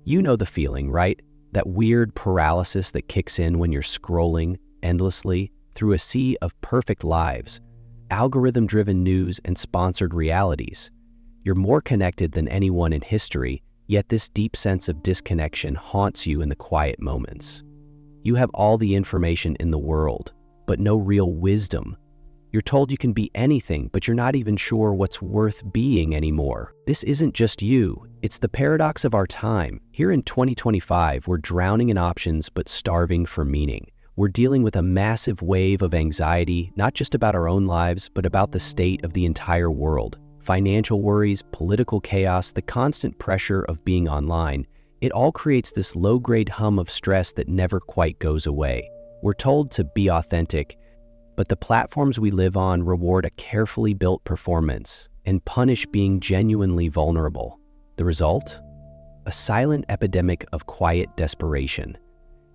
You know the feeling, right? That weird paralysis that kicks in when you're scrolling endlessly through a sea of perfect lives, algorithm-driven news and sponsored realities. You're more connected than anyone in history, yet this deep sense of disconnection haunts you in the quiet moments. You have all the information in the world, but no real wisdom. You're told you can be anything, but you're not even sure what's worth being anymore. This isn't just you, it's the paradox of our time. Here in 2025, we're drowning in options but starving for meaning. We're dealing with a massive wave of anxiety, not just about our own lives, but about the state of the entire world. Financial worries, political chaos, the constant pressure of being online, it all creates this low-grade hum of stress that never quite goes away. We're told to be authentic, but the platforms we live on reward a carefully built performance and punish being genuinely vulnerable. The result? A silent epidemic of quiet desperation.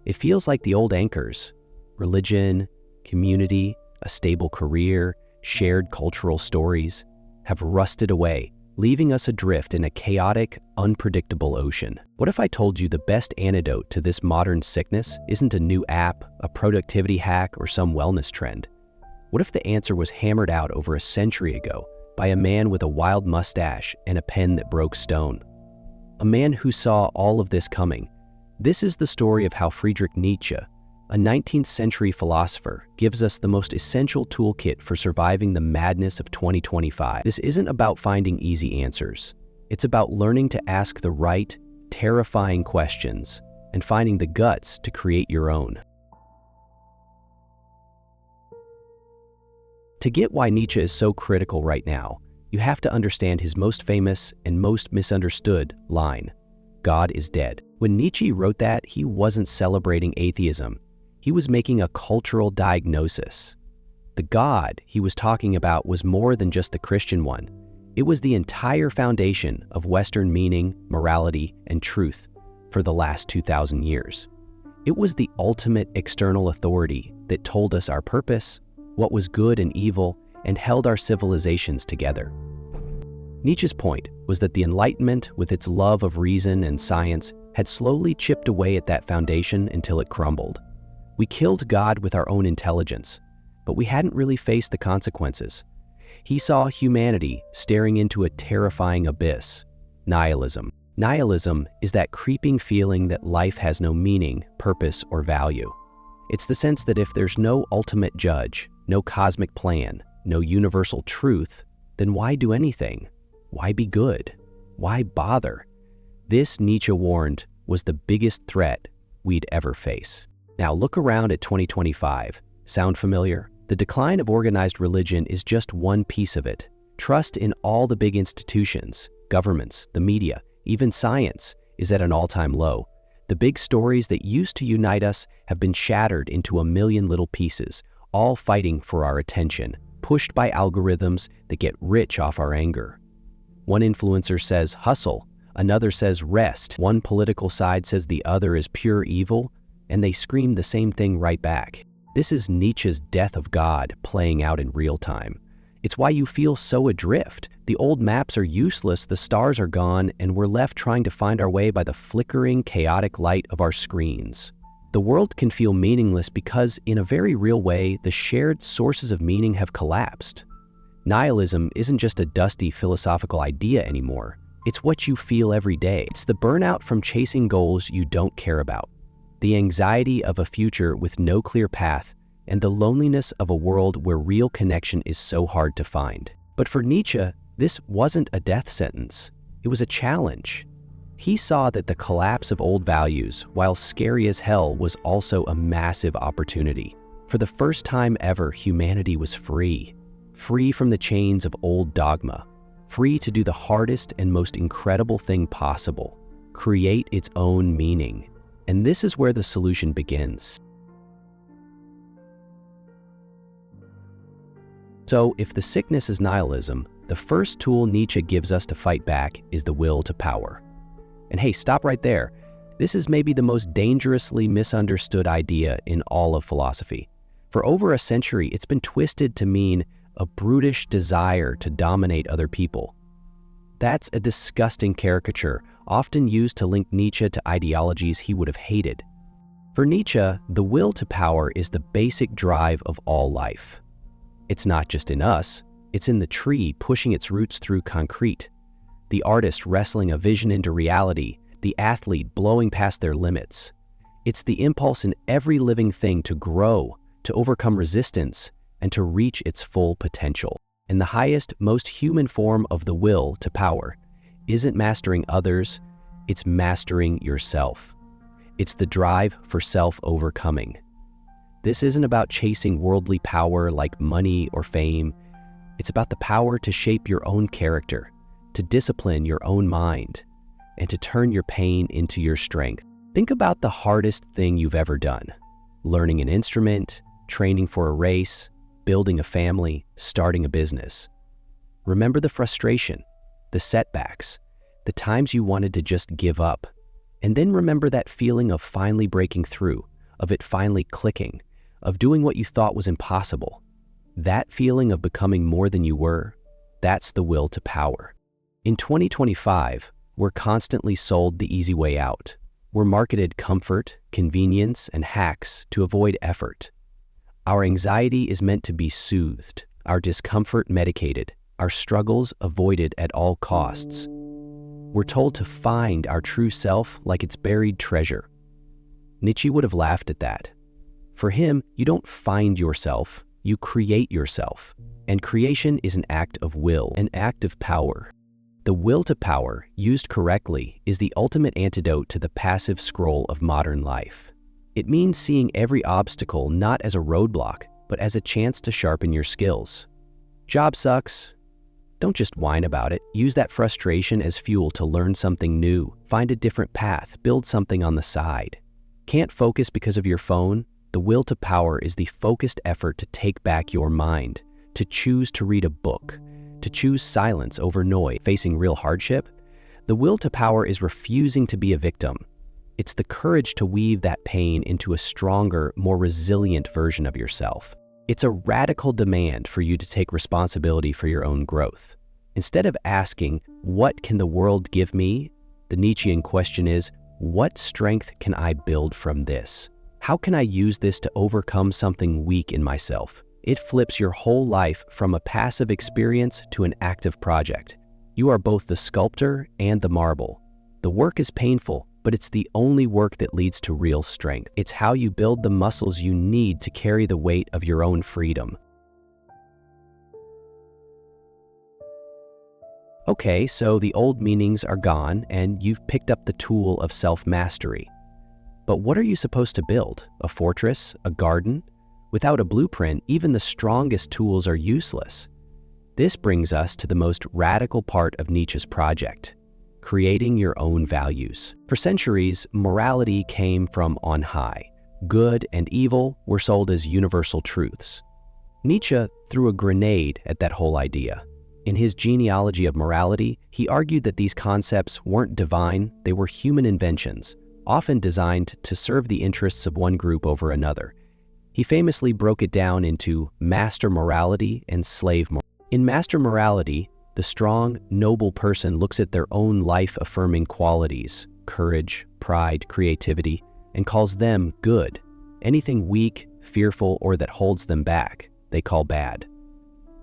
It feels like the old anchors: religion, community, a stable career, shared cultural stories, have rusted away, leaving us adrift in a chaotic, unpredictable ocean. What if I told you the best antidote to this modern sickness isn't a new app, a productivity hack, or some wellness trend? What if the answer was hammered out over a century ago by a man with a wild mustache and a pen that broke stone? A man who saw all of this coming. This is the story of how Friedrich Nietzsche, a 19th century philosopher, gives us the most essential toolkit for surviving the madness of 2025. This isn't about finding easy answers. It's about learning to ask the right, terrifying questions and finding the guts to create your own. To get why Nietzsche is so critical right now, you have to understand his most famous and most misunderstood line: God is dead. When Nietzsche wrote that, he wasn't celebrating atheism. He was making a cultural diagnosis. The God he was talking about was more than just the Christian one. It was the entire foundation of Western meaning, morality, and truth for the last 2,000 years. It was the ultimate external authority that told us our purpose, what was good and evil, and held our civilizations together. Nietzsche's point was that the Enlightenment, with its love of reason and science, had slowly chipped away at that foundation until it crumbled. We killed God with our own intelligence, but we hadn't really faced the consequences. He saw humanity staring into a terrifying abyss: nihilism. Nihilism is that creeping feeling that life has no meaning, purpose, or value. It's the sense that if there's no ultimate judge, no cosmic plan, no universal truth, then why do anything? Why be good? Why bother? This, Nietzsche warned, was the biggest threat we'd ever face. Now look around at 2025. Sound familiar? The decline of organized religion is just one piece of it. Trust in all the big institutions, governments, the media, even science is at an all-time low. The big stories that used to unite us have been shattered into a million little pieces, all fighting for our attention, pushed by algorithms that get rich off our anger. One influencer says hustle, another says rest, one political side says the other is pure evil, and they scream the same thing right back. This is Nietzsche's death of God playing out in real time. It's why you feel so adrift. The old maps are useless, the stars are gone, and we're left trying to find our way by the flickering, chaotic light of our screens. The world can feel meaningless because, in a very real way, the shared sources of meaning have collapsed. Nihilism isn't just a dusty philosophical idea anymore. It's what you feel every day. It's the burnout from chasing goals you don't care about, the anxiety of a future with no clear path, and the loneliness of a world where real connection is so hard to find. But for Nietzsche, this wasn't a death sentence. It was a challenge. He saw that the collapse of old values, while scary as hell, was also a massive opportunity. For the first time ever, humanity was free. Free from the chains of old dogma. Free to do the hardest and most incredible thing possible: create its own meaning. And this is where the solution begins. So, if the sickness is nihilism, the first tool Nietzsche gives us to fight back is the will to power. And hey, stop right there. This is maybe the most dangerously misunderstood idea in all of philosophy. For over a century, it's been twisted to mean a brutish desire to dominate other people. That's a disgusting caricature, often used to link Nietzsche to ideologies he would have hated. For Nietzsche, the will to power is the basic drive of all life. It's not just in us, it's in the tree pushing its roots through concrete, the artist wrestling a vision into reality, the athlete blowing past their limits. It's the impulse in every living thing to grow, to overcome resistance, and to reach its full potential. And the highest, most human form of the will to power isn't mastering others, it's mastering yourself. It's the drive for self-overcoming. This isn't about chasing worldly power like money or fame. It's about the power to shape your own character, to discipline your own mind, and to turn your pain into your strength. Think about the hardest thing you've ever done. Learning an instrument, training for a race, building a family, starting a business. Remember the frustration, the setbacks, the times you wanted to just give up. And then remember that feeling of finally breaking through, of it finally clicking, of doing what you thought was impossible. That feeling of becoming more than you were, that's the will to power. In 2025, we're constantly sold the easy way out. We're marketed comfort, convenience, and hacks to avoid effort. Our anxiety is meant to be soothed, our discomfort medicated, our struggles avoided at all costs. We're told to find our true self like it's buried treasure. Nietzsche would have laughed at that. For him, you don't find yourself, you create yourself. And creation is an act of will, an act of power. The will to power, used correctly, is the ultimate antidote to the passive scroll of modern life. It means seeing every obstacle not as a roadblock, but as a chance to sharpen your skills. Job sucks. Don't just whine about it. Use that frustration as fuel to learn something new, find a different path, build something on the side. Can't focus because of your phone? The will to power is the focused effort to take back your mind, to choose to read a book, to choose silence over noise. Facing real hardship? The will to power is refusing to be a victim. It's the courage to weave that pain into a stronger, more resilient version of yourself. It's a radical demand for you to take responsibility for your own growth. Instead of asking, "What can the world give me?" the Nietzschean question is, "What strength can I build from this? How can I use this to overcome something weak in myself?" It flips your whole life from a passive experience to an active project. You are both the sculptor and the marble. The work is painful, but it's the only work that leads to real strength. It's how you build the muscles you need to carry the weight of your own freedom. Okay, so the old meanings are gone and you've picked up the tool of self-mastery. But what are you supposed to build? A fortress? A garden? Without a blueprint, even the strongest tools are useless. This brings us to the most radical part of Nietzsche's project: creating your own values. For centuries, morality came from on high. Good and evil were sold as universal truths. Nietzsche threw a grenade at that whole idea. In his genealogy of morality, he argued that these concepts weren't divine, they were human inventions, often designed to serve the interests of one group over another. He famously broke it down into master morality and slave morality. In master morality, the strong, noble person looks at their own life-affirming qualities, courage, pride, creativity, and calls them good. Anything weak, fearful, or that holds them back, they call bad.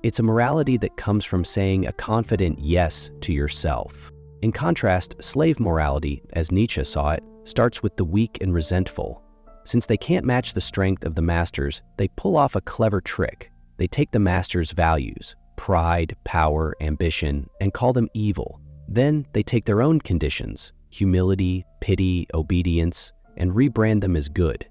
It's a morality that comes from saying a confident yes to yourself. In contrast, slave morality, as Nietzsche saw it, starts with the weak and resentful. Since they can't match the strength of the masters, they pull off a clever trick. They take the master's values, pride, power, ambition, and call them evil. Then they take their own conditions, humility, pity, obedience, and rebrand them as good.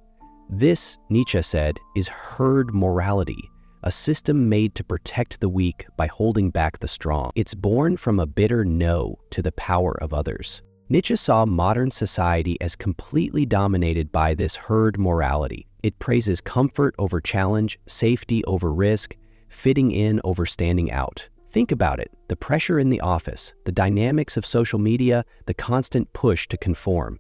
This, Nietzsche said, is herd morality, a system made to protect the weak by holding back the strong. It's born from a bitter no to the power of others. Nietzsche saw modern society as completely dominated by this herd morality. It praises comfort over challenge, safety over risk, fitting in over standing out. Think about it: the pressure in the office, the dynamics of social media, the constant push to conform.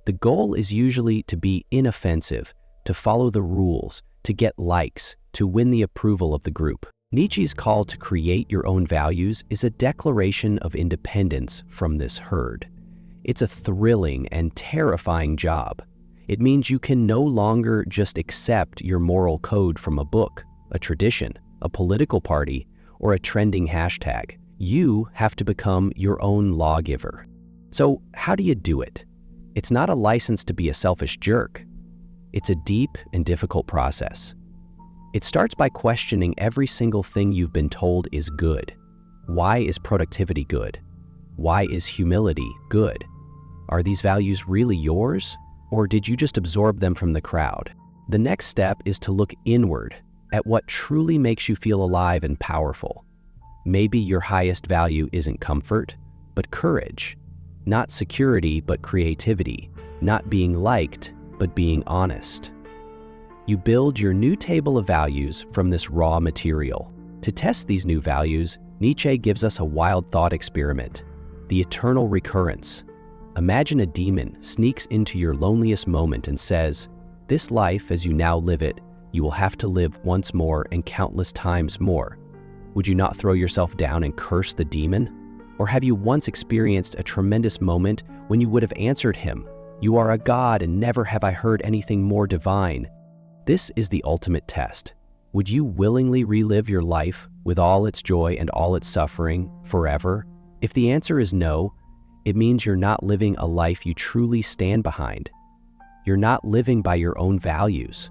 The goal is usually to be inoffensive, to follow the rules, to get likes, to win the approval of the group. Nietzsche's call to create your own values is a declaration of independence from this herd. It's a thrilling and terrifying job. It means you can no longer just accept your moral code from a book, a tradition, a political party, or a trending hashtag. You have to become your own lawgiver. So how do you do it? It's not a license to be a selfish jerk. It's a deep and difficult process. It starts by questioning every single thing you've been told is good. Why is productivity good? Why is humility good? Are these values really yours, or did you just absorb them from the crowd? The next step is to look inward at what truly makes you feel alive and powerful. Maybe your highest value isn't comfort, but courage. Not security, but creativity. Not being liked, but being honest. You build your new table of values from this raw material. To test these new values, Nietzsche gives us a wild thought experiment, the eternal recurrence. Imagine a demon sneaks into your loneliest moment and says, "This life as you now live it, you will have to live once more and countless times more." Would you not throw yourself down and curse the demon? Or have you once experienced a tremendous moment when you would have answered him, "You are a god and never have I heard anything more divine"? This is the ultimate test. Would you willingly relive your life with all its joy and all its suffering forever? If the answer is no, it means you're not living a life you truly stand behind. You're not living by your own values.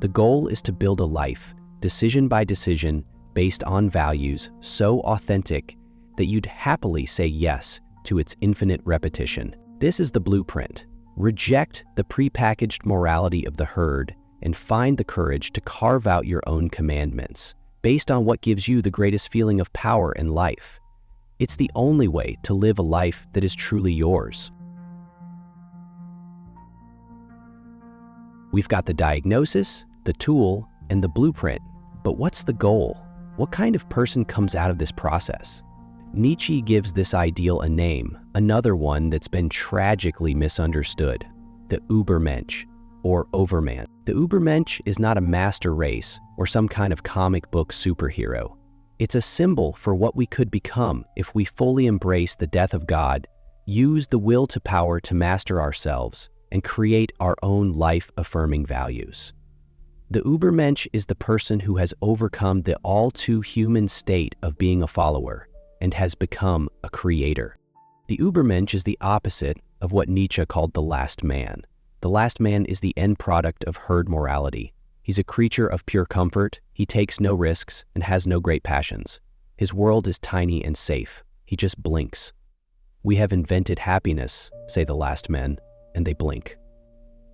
The goal is to build a life, decision by decision, based on values so authentic that you'd happily say yes to its infinite repetition. This is the blueprint. Reject the prepackaged morality of the herd and find the courage to carve out your own commandments, based on what gives you the greatest feeling of power in life. It's the only way to live a life that is truly yours. We've got the diagnosis, the tool, and the blueprint, but what's the goal? What kind of person comes out of this process? Nietzsche gives this ideal a name, another one that's been tragically misunderstood, the Übermensch, or Overman. The Übermensch is not a master race or some kind of comic book superhero. It's a symbol for what we could become if we fully embrace the death of God, use the will to power to master ourselves, and create our own life-affirming values. The Übermensch is the person who has overcome the all-too-human state of being a follower and has become a creator. The Übermensch is the opposite of what Nietzsche called the last man. The last man is the end product of herd morality. He's a creature of pure comfort, he takes no risks, and has no great passions. His world is tiny and safe. He just blinks. "We have invented happiness," say the last men, and they blink.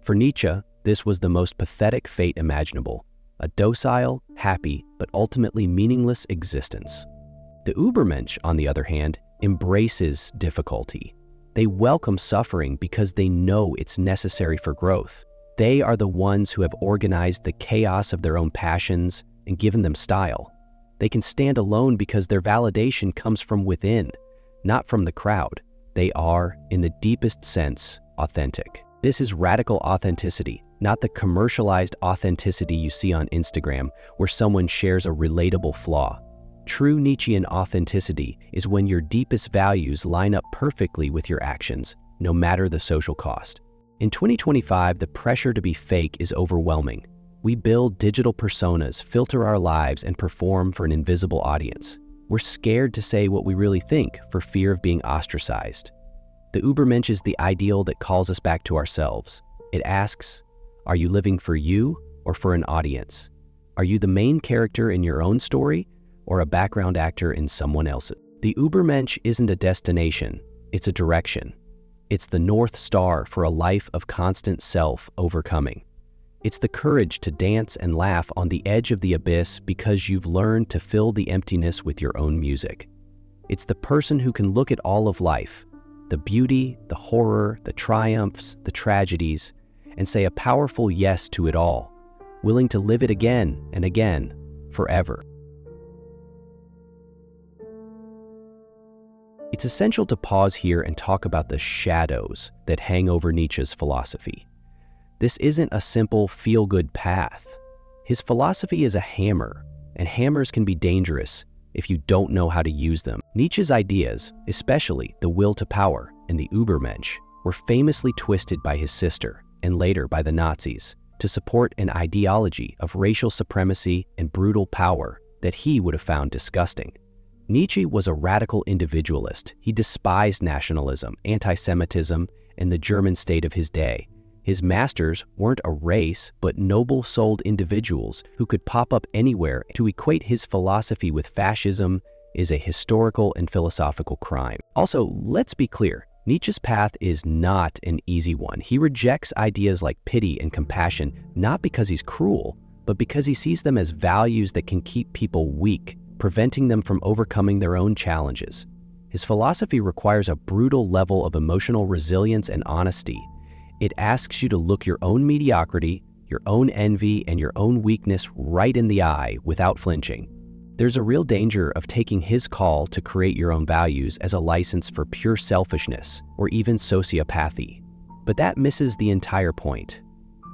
For Nietzsche, this was the most pathetic fate imaginable, a docile, happy, but ultimately meaningless existence. The Übermensch, on the other hand, embraces difficulty. They welcome suffering because they know it's necessary for growth. They are the ones who have organized the chaos of their own passions and given them style. They can stand alone because their validation comes from within, not from the crowd. They are, in the deepest sense, authentic. This is radical authenticity, not the commercialized authenticity you see on Instagram, where someone shares a relatable flaw. True Nietzschean authenticity is when your deepest values line up perfectly with your actions, no matter the social cost. In 2025, the pressure to be fake is overwhelming. We build digital personas, filter our lives, and perform for an invisible audience. We're scared to say what we really think for fear of being ostracized. The Übermensch is the ideal that calls us back to ourselves. It asks, are you living for you or for an audience? Are you the main character in your own story or a background actor in someone else's? The Übermensch isn't a destination, it's a direction. It's the North Star for a life of constant self-overcoming. It's the courage to dance and laugh on the edge of the abyss because you've learned to fill the emptiness with your own music. It's the person who can look at all of life, the beauty, the horror, the triumphs, the tragedies, and say a powerful yes to it all, willing to live it again and again, forever. It's essential to pause here and talk about the shadows that hang over Nietzsche's philosophy. This isn't a simple feel-good path. His philosophy is a hammer. and hammers can be dangerous if you don't know how to use them. Nietzsche's ideas, especially the will to power and the Übermensch, were famously twisted by his sister and later by the Nazis to support an ideology of racial supremacy and brutal power that he would have found disgusting. Nietzsche was a radical individualist. He despised nationalism, anti-Semitism, and the German state of his day. His masters weren't a race, but noble-souled individuals who could pop up anywhere. To equate his philosophy with fascism is a historical and philosophical crime. Also, let's be clear, Nietzsche's path is not an easy one. He rejects ideas like pity and compassion, not because he's cruel, but because he sees them as values that can keep people weak, preventing them from overcoming their own challenges. His philosophy requires a brutal level of emotional resilience and honesty. It asks you to look your own mediocrity, your own envy, and your own weakness right in the eye without flinching. There's a real danger of taking his call to create your own values as a license for pure selfishness or even sociopathy. But that misses the entire point.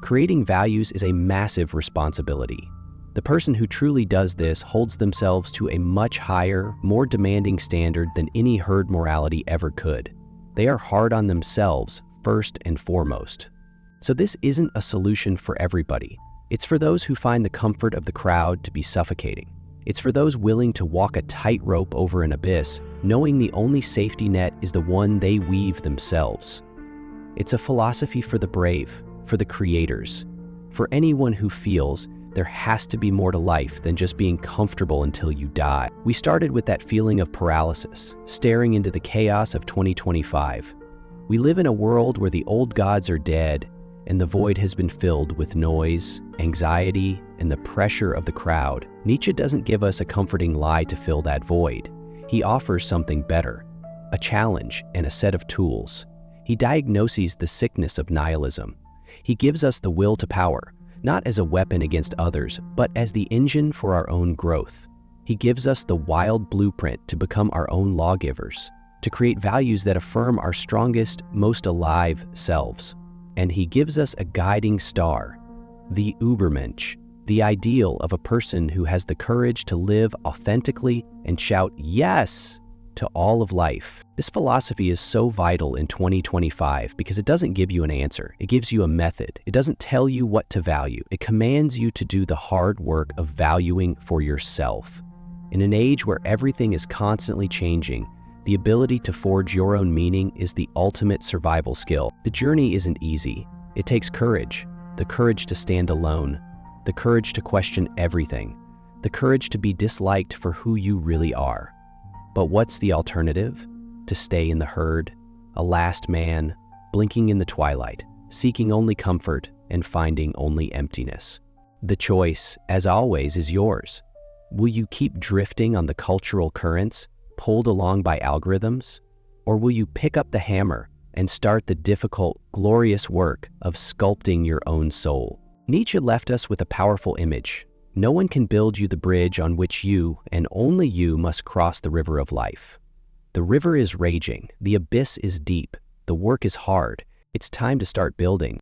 Creating values is a massive responsibility. The person who truly does this holds themselves to a much higher, more demanding standard than any herd morality ever could. They are hard on themselves first and foremost. So this isn't a solution for everybody. It's for those who find the comfort of the crowd to be suffocating. It's for those willing to walk a tightrope over an abyss, knowing the only safety net is the one they weave themselves. It's a philosophy for the brave, for the creators, for anyone who feels there has to be more to life than just being comfortable until you die. We started with that feeling of paralysis, staring into the chaos of 2025. We live in a world where the old gods are dead, and the void has been filled with noise, anxiety, and the pressure of the crowd. Nietzsche doesn't give us a comforting lie to fill that void. He offers something better, a challenge and a set of tools. He diagnoses the sickness of nihilism. He gives us the will to power, not as a weapon against others, but as the engine for our own growth. He gives us the wild blueprint to become our own lawgivers, to create values that affirm our strongest, most alive selves. And he gives us a guiding star, the Übermensch, the ideal of a person who has the courage to live authentically and shout yes to all of life. This philosophy is so vital in 2025 because it doesn't give you an answer. It gives you a method. It doesn't tell you what to value. It commands you to do the hard work of valuing for yourself. In an age where everything is constantly changing, the ability to forge your own meaning is the ultimate survival skill. The journey isn't easy. It takes courage, the courage to stand alone, the courage to question everything, the courage to be disliked for who you really are. But what's the alternative? To stay in the herd, a last man, blinking in the twilight, seeking only comfort and finding only emptiness. The choice, as always, is yours. Will you keep drifting on the cultural currents, pulled along by algorithms? Or will you pick up the hammer and start the difficult, glorious work of sculpting your own soul? Nietzsche left us with a powerful image. No one can build you the bridge on which you, and only you, must cross the river of life. The river is raging, the abyss is deep, the work is hard. It's time to start building.